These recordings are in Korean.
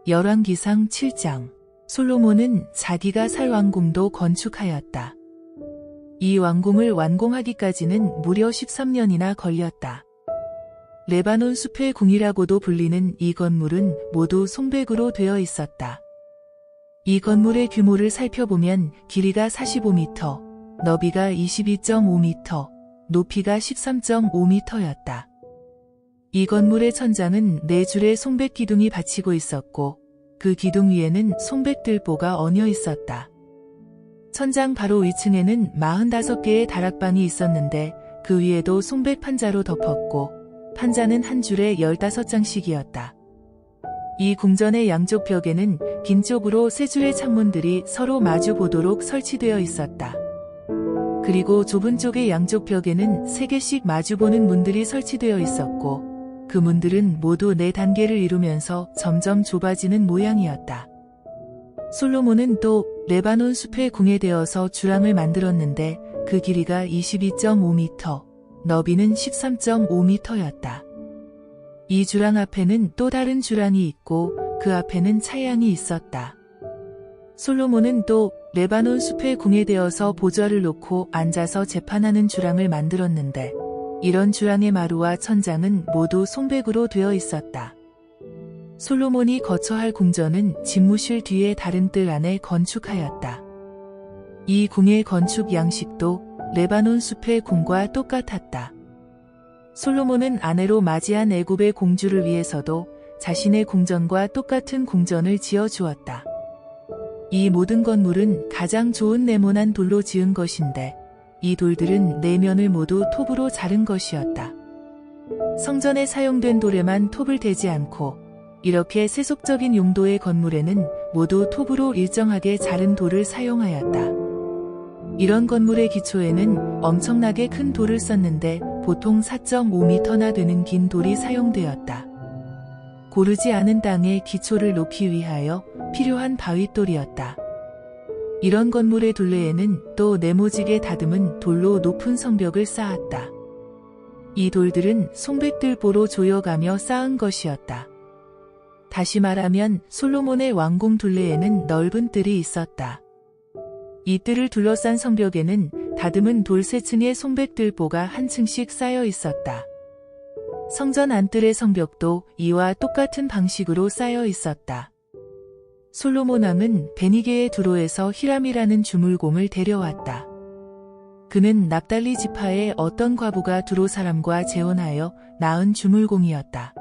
열왕기상 7장. 솔로몬은 자기가 살 왕궁도 건축하였다. 이 왕궁을 완공하기까지는 무려 13년이나 걸렸다. 레바논 숲의 궁이라고도 불리는 이 건물은 모두 송백으로 되어 있었다. 이 건물의 규모를 살펴보면 길이가 45m, 너비가 22.5m, 높이가 13.5m였다. 이 건물의 천장은 4줄의 송백 기둥이 받치고 있었고 그 기둥 위에는 송백 들보가 얹어 있었다. 천장 바로 위층에는 45개의 다락방이 있었는데 그 위에도 송백 판자로 덮었고 판자는 한 줄에 15장씩이었다. 이 궁전의 양쪽 벽에는 긴 쪽으로 3줄의 창문들이 서로 마주 보도록 설치되어 있었다. 그리고 좁은 쪽의 양쪽 벽에는 3개씩 마주보는 문들이 설치되어 있었고 그 문들은 모두 4단계를 이루면서 점점 좁아지는 모양이었다. 솔로몬은 또 레바논 숲의 궁에 대어서 주랑을 만들었는데 그 길이가 22.5m, 너비는 13.5m였다. 이 주랑 앞에는 또 다른 주랑이 있고 그 앞에는 차양이 있었다. 솔로몬은 또 레바논 숲의 궁에 대어서 보좌를 놓고 앉아서 재판하는 주랑을 만들었는데 이런 주랑의 마루와 천장은 모두 송백으로 되어 있었다. 솔로몬이 거처할 궁전은 집무실 뒤에 다른 뜰 안에 건축하였다. 이 궁의 건축 양식도 레바논 숲의 궁과 똑같았다. 솔로몬은 아내로 맞이한 애굽의 공주를 위해서도 자신의 궁전과 똑같은 궁전을 지어주었다. 이 모든 건물은 가장 좋은 네모난 돌로 지은 것인데 이 돌들은 4면을 모두 톱으로 자른 것이었다. 성전에 사용된 돌에만 톱을 대지 않고 이렇게 세속적인 용도의 건물에는 모두 톱으로 일정하게 자른 돌을 사용하였다. 이런 건물의 기초에는 엄청나게 큰 돌을 썼는데 보통 4.5m나 되는 긴 돌이 사용되었다. 고르지 않은 땅에 기초를 놓기 위하여 필요한 바윗돌이었다. 이런 건물의 둘레에는 또 네모지게 다듬은 돌로 높은 성벽을 쌓았다. 이 돌들은 송백들보로 조여가며 쌓은 것이었다. 다시 말하면 솔로몬의 왕궁 둘레에는 넓은 뜰이 있었다. 이 뜰을 둘러싼 성벽에는 다듬은 돌 3층의 송백들보가 한 층씩 쌓여 있었다. 성전 안뜰의 성벽도 이와 똑같은 방식으로 쌓여 있었다. 솔로몬 왕은 베니게의 두로에서 히람이라는 주물공을 데려왔다. 그는 납달리 지파의 어떤 과부가 두로 사람과 재혼하여 낳은 주물공이었다.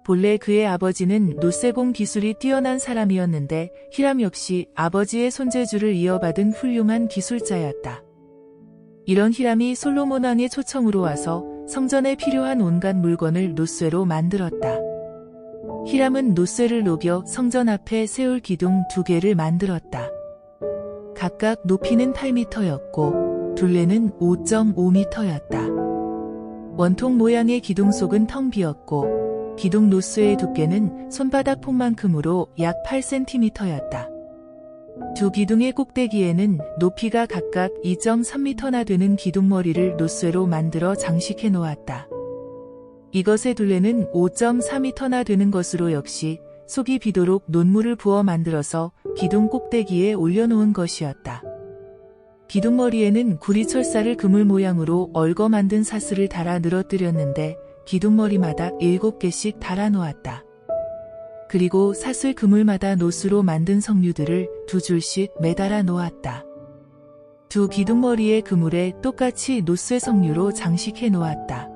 본래 그의 아버지는 노세공 기술이 뛰어난 사람이었는데 히람 역시 아버지의 손재주를 이어받은 훌륭한 기술자였다. 이런 히람이 솔로몬 왕의 초청으로 와서 성전에 필요한 온갖 물건을 노쇠로 만들었다. 히람은 노쇠를 녹여 성전 앞에 세울 기둥 2개를 만들었다. 각각 높이는 8m였고 둘레는 5.5m였다. 원통 모양의 기둥 속은 텅 비었고 기둥 노쇠의 두께는 손바닥 폭만큼으로 약 8cm였다. 두 기둥의 꼭대기에는 높이가 각각 2.3m나 되는 기둥머리를 노쇠로 만들어 장식해 놓았다. 이것의 둘레는 5.4m나 되는 것으로 역시 속이 비도록 논물을 부어 만들어서 기둥 꼭대기에 올려놓은 것이었다. 기둥머리에는 구리철사를 그물 모양으로 얽어 만든 사슬을 달아 늘어뜨렸는데 기둥머리마다 7개씩 달아 놓았다. 그리고 사슬 그물마다 노수로 만든 석류들을 2줄씩 매달아 놓았다. 두 기둥머리의 그물에 똑같이 노쇠 석류로 장식해 놓았다.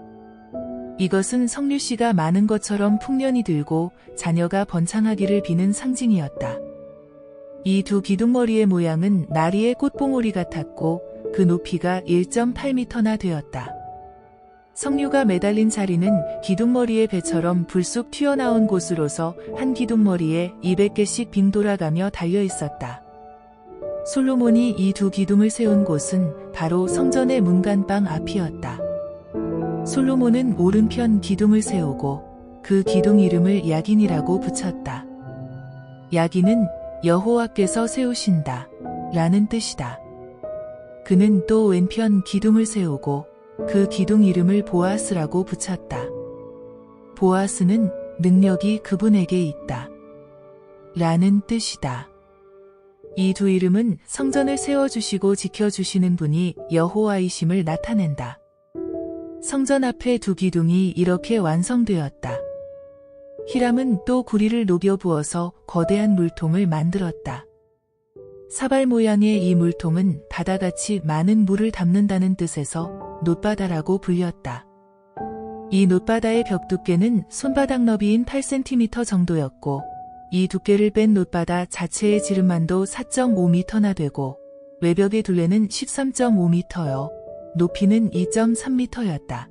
이것은 석류씨가 많은 것처럼 풍년이 들고 자녀가 번창하기를 비는 상징이었다. 이 두 기둥머리의 모양은 나리의 꽃봉오리 같았고 그 높이가 1.8m나 되었다. 석류가 매달린 자리는 기둥머리의 배처럼 불쑥 튀어나온 곳으로서 한 기둥머리에 200개씩 빙 돌아가며 달려 있었다. 솔로몬이 이 두 기둥을 세운 곳은 바로 성전의 문간방 앞이었다. 솔로몬은 오른편 기둥을 세우고 그 기둥 이름을 야긴이라고 붙였다. 야긴은 여호와께서 세우신다 라는 뜻이다. 그는 또 왼편 기둥을 세우고 그 기둥 이름을 보아스라고 붙였다. 보아스는 능력이 그분에게 있다. 라는 뜻이다. 이 두 이름은 성전을 세워주시고 지켜주시는 분이 여호와이심을 나타낸다. 성전 앞에 두 기둥이 이렇게 완성되었다. 히람은 또 구리를 녹여 부어서 거대한 물통을 만들었다. 사발 모양의 이 물통은 바다같이 많은 물을 담는다는 뜻에서 놋바다라고 불렸다. 이 놋바다의 벽 두께는 손바닥 너비인 8cm 정도였고 이 두께를 뺀 놋바다 자체의 지름만도 4.5m나 되고 외벽의 둘레는 13.5m여 높이는 2.3m였다.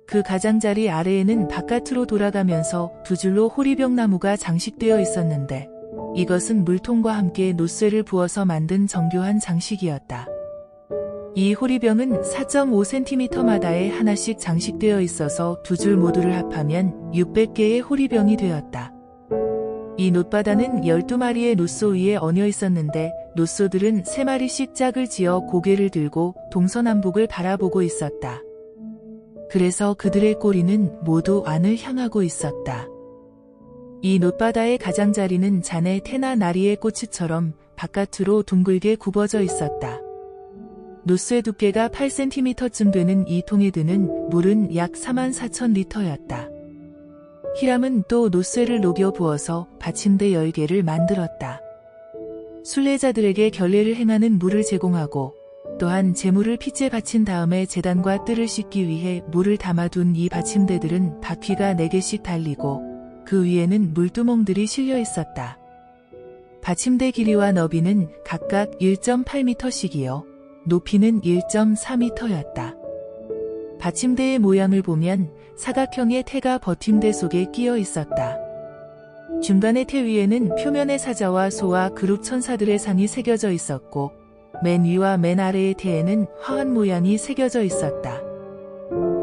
그 가장자리 아래에는 바깥으로 돌아가면서 두 줄로 호리병나무가 장식되어 있었는데 이것은 물통과 함께 놋쇠를 부어서 만든 정교한 장식이었다. 이 호리병은 4.5cm마다에 하나씩 장식되어 있어서 두 줄 모두를 합하면 600개의 호리병이 되었다. 이 놋바다는 12마리의 놋소 위에 얹어 있었는데 놋소들은 3마리씩 짝을 지어 고개를 들고 동서남북을 바라보고 있었다. 그래서 그들의 꼬리는 모두 안을 향하고 있었다. 이 놋바다의 가장자리는 잔의 태나 나리의 꼬치처럼 바깥으로 둥글게 굽어져 있었다. 놋쇠 두께가 8cm쯤 되는 이 통에 드는 물은 약 44,000리터였다. 히람은 또 놋쇠를 녹여 부어서 받침대 10개를 만들었다. 순례자들에게 결례를 행하는 물을 제공하고 또한 제물을 핏째 바친 다음에 제단과 뜰을 씻기 위해 물을 담아둔 이 받침대들은 바퀴가 4개씩 달리고 그 위에는 물두멍들이 실려 있었다. 받침대 길이와 너비는 각각 1.8m씩이요. 높이는 1.4m였다. 받침대의 모양을 보면 사각형의 태가 버팀대 속에 끼어 있었다. 중간의 태 위에는 표면의 사자와 소와 그룹 천사들의 상이 새겨져 있었고 맨 위와 맨 아래의 태에는 화환 모양이 새겨져 있었다.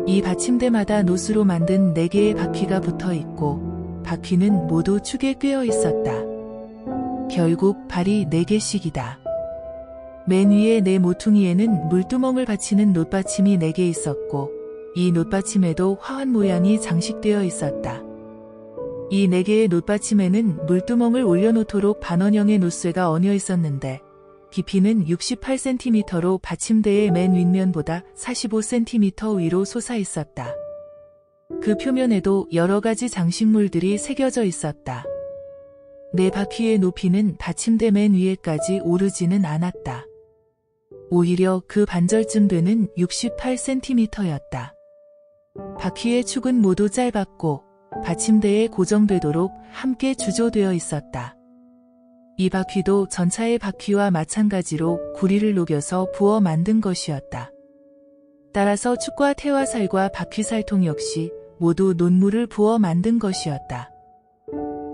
이 받침대마다 놋으로 만든 4개의 바퀴가 붙어 있고 바퀴는 모두 축에 꿰어 있었다. 결국 발이 4개씩이다. 맨 위의 네 모퉁이에는 물두멍을 받치는 놋받침이 4개 있었고 이 놋받침에도 화환 모양이 장식되어 있었다. 이 4개의 놋받침에는 물두멍을 올려놓도록 반원형의 놋쇠가 얹어 있었는데 깊이는 68cm로 받침대의 맨 윗면보다 45cm 위로 솟아 있었다. 그 표면에도 여러 가지 장식물들이 새겨져 있었다. 네 바퀴의 높이는 받침대 맨 위에까지 오르지는 않았다. 오히려 그 반절쯤 되는 68cm였다. 바퀴의 축은 모두 짧았고 받침대에 고정되도록 함께 주조되어 있었다. 이 바퀴도 전차의 바퀴와 마찬가지로 구리를 녹여서 부어 만든 것이었다. 따라서 축과 태와 살과 바퀴살통 역시 모두 놋물을 부어 만든 것이었다.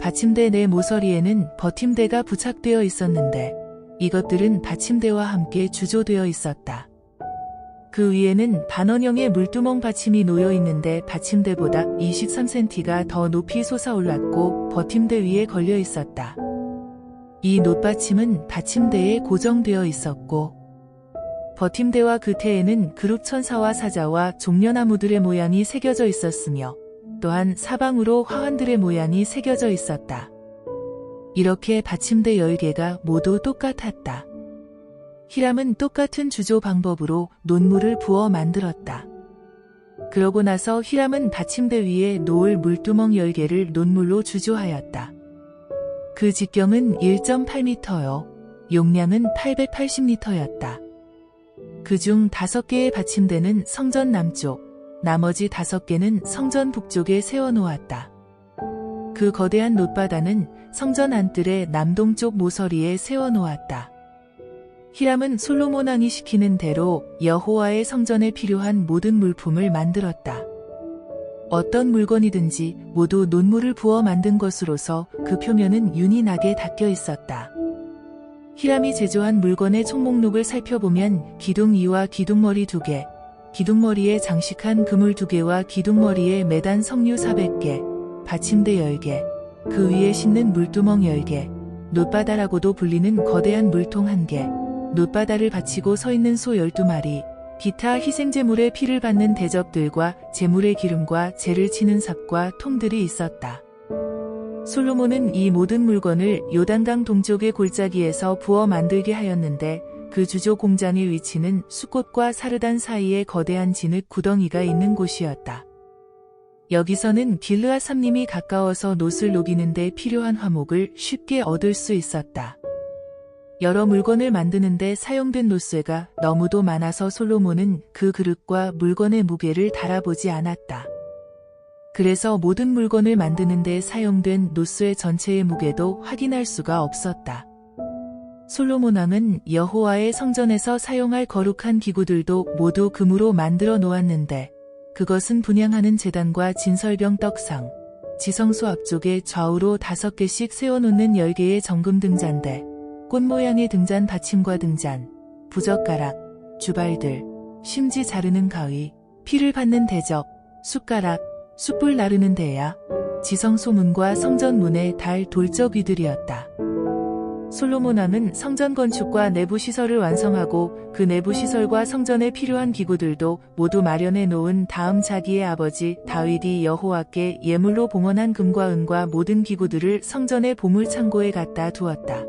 받침대 내 모서리에는 버팀대가 부착되어 있었는데 이것들은 받침대와 함께 주조되어 있었다. 그 위에는 반원형의 물두멍 받침이 놓여 있는데 받침대보다 23cm가 더 높이 솟아올랐고 버팀대 위에 걸려 있었다. 이 놋받침은 받침대에 고정되어 있었고 버팀대와 그 태에는 그룹 천사와 사자와 종려나무들의 모양이 새겨져 있었으며 또한 사방으로 화환들의 모양이 새겨져 있었다. 이렇게 받침대 10개가 모두 똑같았다. 히람은 똑같은 주조 방법으로 놋물을 부어 만들었다. 그러고 나서 히람은 받침대 위에 놓을 물두멍 10개를 놋물로 주조하였다. 그 직경은 1.8m여 용량은 880리터였다. 그중 5개의 받침대는 성전 남쪽, 나머지 5개는 성전 북쪽에 세워놓았다. 그 거대한 놋바다는 성전 안뜰의 남동쪽 모서리에 세워놓았다. 히람은 솔로몬 왕이 시키는 대로 여호와의 성전에 필요한 모든 물품을 만들었다. 어떤 물건이든지 모두 놋물을 부어 만든 것으로서 그 표면은 윤이 나게 닦여 있었다. 히람이 제조한 물건의 총목록을 살펴보면 기둥 2와 기둥머리 2개, 기둥머리에 장식한 그물 2개와 기둥머리에 매단 석류 400개, 받침대 10개, 그 위에 싣는 물두멍 10개, 놋바다라고도 불리는 거대한 물통 1개, 놋바다를 받치고 서 있는 소 12마리, 기타 희생제물의 피를 받는 대접들과 제물의 기름과 재를 치는 삽과 통들이 있었다. 솔로몬은 이 모든 물건을 요단강 동쪽의 골짜기에서 부어 만들게 하였는데 그 주조 공장의 위치는 숫곳과 사르단 사이에 거대한 진흙 구덩이가 있는 곳이었다. 여기서는 길르앗 삼림이 가까워서 놋을 녹이는데 필요한 화목을 쉽게 얻을 수 있었다. 여러 물건을 만드는데 사용된 놋쇠가 너무도 많아서 솔로몬은 그 그릇과 물건의 무게를 달아보지 않았다. 그래서 모든 물건을 만드는데 사용된 놋쇠 전체의 무게도 확인할 수가 없었다. 솔로몬 왕은 여호와의 성전에서 사용할 거룩한 기구들도 모두 금으로 만들어 놓았는데 그것은 분향하는 제단과 진설병 떡상, 지성소 앞쪽에 좌우로 5개씩 세워놓는 10개의 정금 등잔대, 꽃 모양의 등잔 받침과 등잔, 부젓가락, 주발들, 심지 자르는 가위, 피를 받는 대적, 숟가락, 숯불 나르는 대야, 지성소 문과 성전 문에 달 돌적위들이었다. 솔로몬 왕은 성전 건축과 내부 시설을 완성하고 그 내부 시설과 성전에 필요한 기구들도 모두 마련해 놓은 다음 자기의 아버지 다윗이 여호와께 예물로 봉헌한 금과 은과 모든 기구들을 성전의 보물 창고에 갖다 두었다.